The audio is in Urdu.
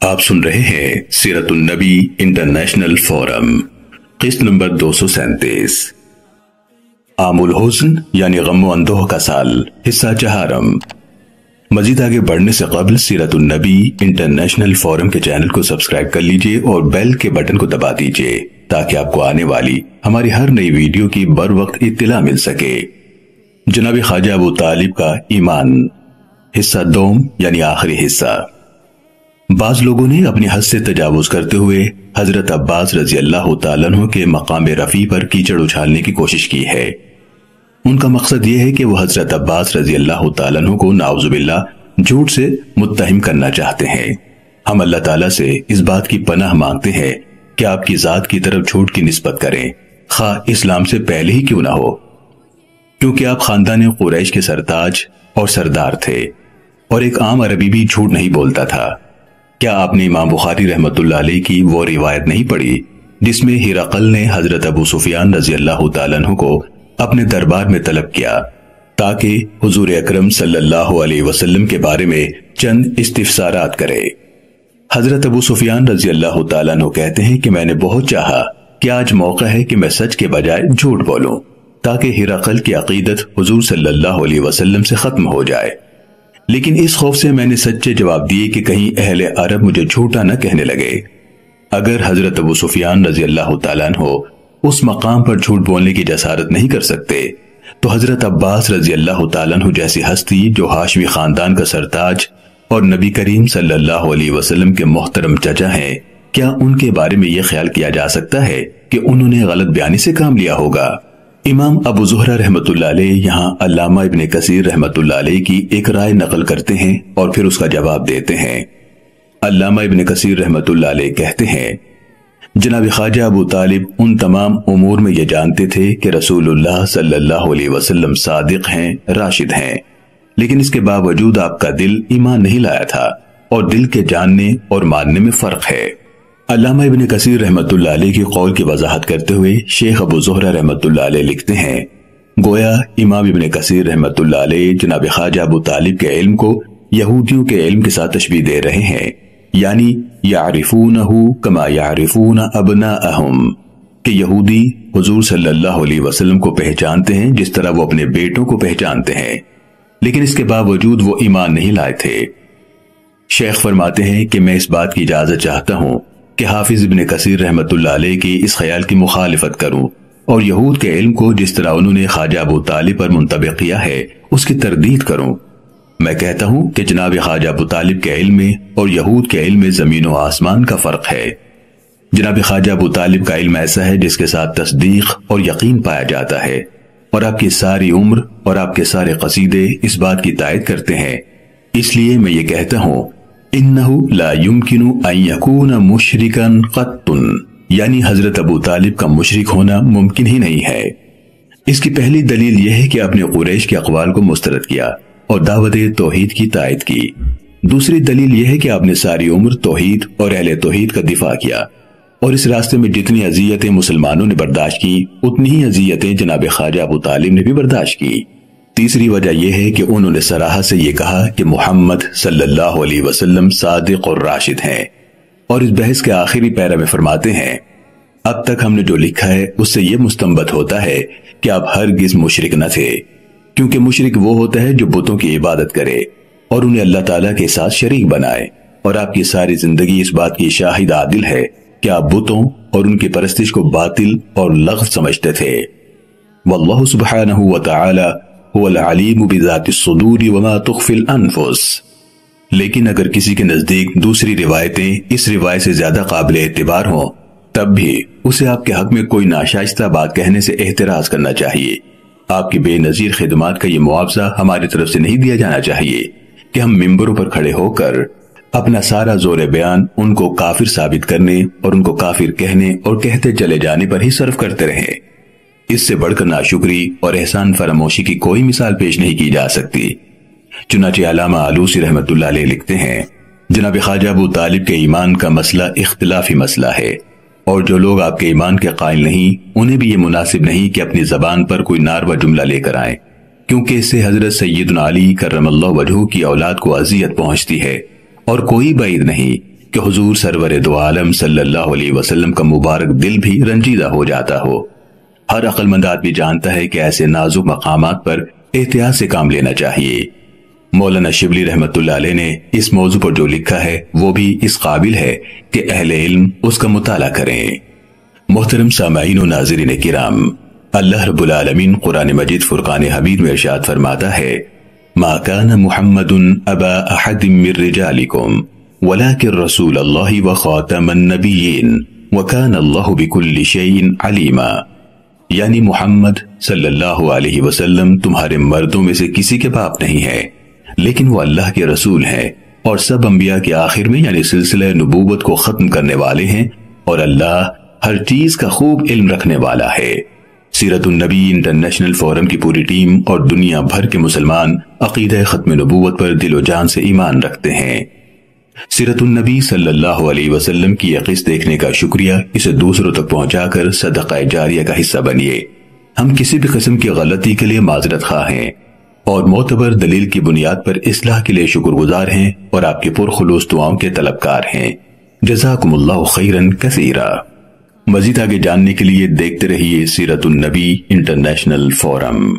آپ سن رہے ہیں سیرت النبی انٹرنیشنل فورم، قسط نمبر 237، عام الحزن یعنی غم و اندوہ کا سال، حصہ چہارم۔ مزید آگے بڑھنے سے قبل سیرت النبی انٹرنیشنل فورم کے چینل کو سبسکرائب کر لیجئے اور بیل کے بٹن کو دبا دیجئے تاکہ آپ کو آنے والی ہماری ہر نئی ویڈیو کی بر وقت اطلاع مل سکے۔ جناب خواجہ ابو طالب کا ایمان، حصہ دوم یعنی آخری حصہ۔ بعض لوگوں نے اپنی حد سے تجاوز کرتے ہوئے حضرت عباس رضی اللہ تعالیٰ عنہ کے مقام رفیع پر کیچڑ اچھالنے کی کوشش کی ہے۔ ان کا مقصد یہ ہے کہ وہ حضرت عباس رضی اللہ تعالیٰ عنہ کو نعوذ باللہ جھوٹ سے متہم کرنا چاہتے ہیں۔ ہم اللہ تعالیٰ سے اس بات کی پناہ مانگتے ہیں کہ آپ کی ذات کی طرف جھوٹ کی نسبت کریں، خواہ اسلام سے پہلے ہی کیوں نہ ہو، کیونکہ آپ خاندان قریش کے سرتاج اور سردار تھے، اور ایک عام عربی بھی جھوٹ نہیں بولتا تھا۔ کیا آپ نے امام بخاری رحمت اللہ علیہ کی وہ روایت نہیں پڑھی جس میں ہرقل نے حضرت ابو سفیان رضی اللہ تعالیٰ عنہ کو اپنے دربار میں طلب کیا تاکہ حضور اکرم صلی اللہ علیہ وسلم کے بارے میں چند استفسارات کرے؟ حضرت ابو سفیان رضی اللہ تعالیٰ عنہ کہتے ہیں کہ میں نے بہت چاہا کہ آج موقع ہے کہ میں سچ کے بجائے جھوٹ بولوں تاکہ ہرقل کی عقیدت حضور صلی اللہ علیہ وسلم سے ختم ہو جائے، لیکن اس خوف سے میں نے سچے جواب دیے کہ کہیں اہل عرب مجھے جھوٹا نہ کہنے لگے۔ اگر حضرت ابو سفیان رضی اللہ تعالیٰ عنہ اس مقام پر جھوٹ بولنے کی جسارت نہیں کر سکتے تو حضرت عباس رضی اللہ تعالیٰ عنہ جیسی ہستی جو ہاشمی خاندان کا سرتاج اور نبی کریم صلی اللہ علیہ وسلم کے محترم چچا ہیں، کیا ان کے بارے میں یہ خیال کیا جا سکتا ہے کہ انہوں نے غلط بیانی سے کام لیا ہوگا؟ امام ابو زہرہ رحمت اللہ علیہ یہاں علامہ ابن کثیر رحمت اللہ علیہ کی ایک رائے نقل کرتے ہیں اور پھر اس کا جواب دیتے ہیں۔ علامہ ابن کثیر رحمت اللہ علیہ کہتے ہیں، جناب خواجہ ابو طالب ان تمام امور میں یہ جانتے تھے کہ رسول اللہ صلی اللہ علیہ وسلم صادق ہیں، راشد ہیں، لیکن اس کے باوجود آپ کا دل ایمان نہیں لایا تھا، اور دل کے جاننے اور ماننے میں فرق ہے۔ علامہ ابن کثیر رحمت اللہ علیہ کی قول کی وضاحت کرتے ہوئے شیخ ابو زہرہ رحمت اللہ علیہ لکھتے ہیں، گویا امام ابن کثیر رحمت اللہ علیہ جناب خواجہ ابو طالب کے علم کو یہودیوں کے علم کے ساتھ تشبیہ دے رہے ہیں، یعنی یعرفونہ کما یعرفون ابناءہم، کہ یہودی حضور صلی اللہ علیہ وسلم کو پہچانتے ہیں جس طرح وہ اپنے بیٹوں کو پہچانتے ہیں، لیکن اس کے باوجود وہ ایمان نہیں لائے تھے۔ شیخ فرماتے ہیں کہ میں اس بات کی اجازت چاہتا ہوں کہ حافظ ابن کثیر رحمت اللہ علیہ کی اس خیال کی مخالفت کروں اور یہود کے علم کو جس طرح انہوں نے خواجہ ابو طالب پر منطبق کیا ہے اس کی تردید کروں۔ میں کہتا ہوں کہ جناب خواجہ ابو طالب کے علم میں اور یہود کے علم میں زمین و آسمان کا فرق ہے۔ جناب خواجہ ابو طالب کا علم ایسا ہے جس کے ساتھ تصدیق اور یقین پایا جاتا ہے، اور آپ کی ساری عمر اور آپ کے سارے قصیدے اس بات کی تائید کرتے ہیں۔ اس لیے میں یہ کہتا ہوں، انہو لا یمکن ان یکون مشرکا قط، یعنی حضرت ابو طالب کا مشرک ہونا ممکن ہی نہیں ہے۔ اس کی پہلی دلیل یہ ہے کہ آپ نے قریش کے اقوال کو مسترد کیا اور دعوت توحید کی تائید کی۔ دوسری دلیل یہ ہے کہ آپ نے ساری عمر توحید اور اہل توحید کا دفاع کیا، اور اس راستے میں جتنی اذیتیں مسلمانوں نے برداشت کی اتنی ہی اذیتیں جناب خواجہ ابو طالب نے بھی برداشت کی۔ تیسری وجہ یہ ہے کہ انہوں نے صراحت سے یہ کہا کہ محمد صلی اللہ علیہ وسلم صادق اور راشد ہیں، اور اس بحث کے آخری پیرا میں فرماتے ہیں، اب تک ہم نے جو لکھا ہے اس سے یہ مستنبط ہوتا ہے کہ آپ ہرگز مشرک نہ تھے، کیونکہ مشرک وہ ہوتا ہے جو بتوں کی عبادت کرے اور انہیں اللہ تعالیٰ کے ساتھ شریک بنائے، اور آپ کی ساری زندگی اس بات کی شاہد عادل ہے کہ آپ بتوں اور ان کی پرستش کو باطل اور لغو سمجھتے تھے۔ واللہ سبحانہ وتعالی هو العلیم بذات الصدور وما تخفی الانفس۔ لیکن اگر کسی کے نزدیک دوسری روایتیں اس روایت سے زیادہ قابل اعتبار ہوں تب بھی اسے آپ کے حق میں کوئی ناشائستہ بات کہنے سے احتراز کرنا چاہیے۔ آپ کی بے نظیر خدمات کا یہ معاوضہ ہماری طرف سے نہیں دیا جانا چاہیے کہ ہم ممبروں پر کھڑے ہو کر اپنا سارا زور بیان ان کو کافر ثابت کرنے اور ان کو کافر کہنے اور کہتے چلے جانے پر ہی صرف کرتے رہیں۔ اس سے بڑھ کر ناشکری اور احسان فراموشی کی کوئی مثال پیش نہیں کی جا سکتی۔ چنانچہ علامہ آلوسی رحمت اللہ علیہ لکھتے ہیں، جناب خواجہ ابو طالب کے ایمان کا مسئلہ اختلافی مسئلہ ہے، اور جو لوگ آپ کے ایمان کے قائل نہیں انہیں بھی یہ مناسب نہیں کہ اپنی زبان پر کوئی ناروا جملہ لے کر آئیں، کیونکہ اس سے حضرت سیدنا علی کرم اللہ وجہہ کی اولاد کو اذیت پہنچتی ہے، اور کوئی بعید نہیں کہ حضور سرور دو عالم صلی اللہ علیہ وسلم کا مبارک دل بھی رنجیدہ ہو جاتا ہو۔ ہر عقل مند آدمی جانتا ہے کہ ایسے نازک مقامات پر احتیاط سے کام لینا چاہیے۔ مولانا شبلی رحمت اللہ علیہ نے اس موضوع پر جو لکھا ہے وہ بھی اس قابل ہے کہ اہل علم اس کا مطالعہ کریں۔ محترم سامعین و ناظرین کرام، اللہ رب العالمین قرآن مجید فرقان حمید میں ارشاد فرماتا ہے: ما كان محمد ابا احد من رجالکم ولكن رسول اللہ وخاتم النبیین وكان اللہ بكل شیء علیما۔ یعنی محمد صلی اللہ علیہ وسلم تمہارے مردوں میں سے کسی کے باپ نہیں ہے، لیکن وہ اللہ کے رسول ہیں اور سب انبیاء کے آخر میں یعنی سلسلہ نبوت کو ختم کرنے والے ہیں، اور اللہ ہر چیز کا خوب علم رکھنے والا ہے۔ سیرت النبی انٹرنیشنل فورم کی پوری ٹیم اور دنیا بھر کے مسلمان عقیدہ ختم نبوت پر دل و جان سے ایمان رکھتے ہیں۔ سیرت النبی صلی اللہ علیہ وسلم کی یہ قصہ دیکھنے کا شکریہ، اسے دوسروں تک پہنچا کر صدقہ جاریہ کا حصہ بنیے۔ ہم کسی بھی قسم کی غلطی کے لیے معذرت خواہ ہیں اور معتبر دلیل کی بنیاد پر اصلاح کے لیے شکر گزار ہیں اور آپ کے پرخلوص دعاؤں کے طلبکار ہیں۔ جزاکم اللہ خیرا کثیرا۔ مزید آگے جاننے کے لیے دیکھتے رہیے سیرت النبی انٹرنیشنل فورم۔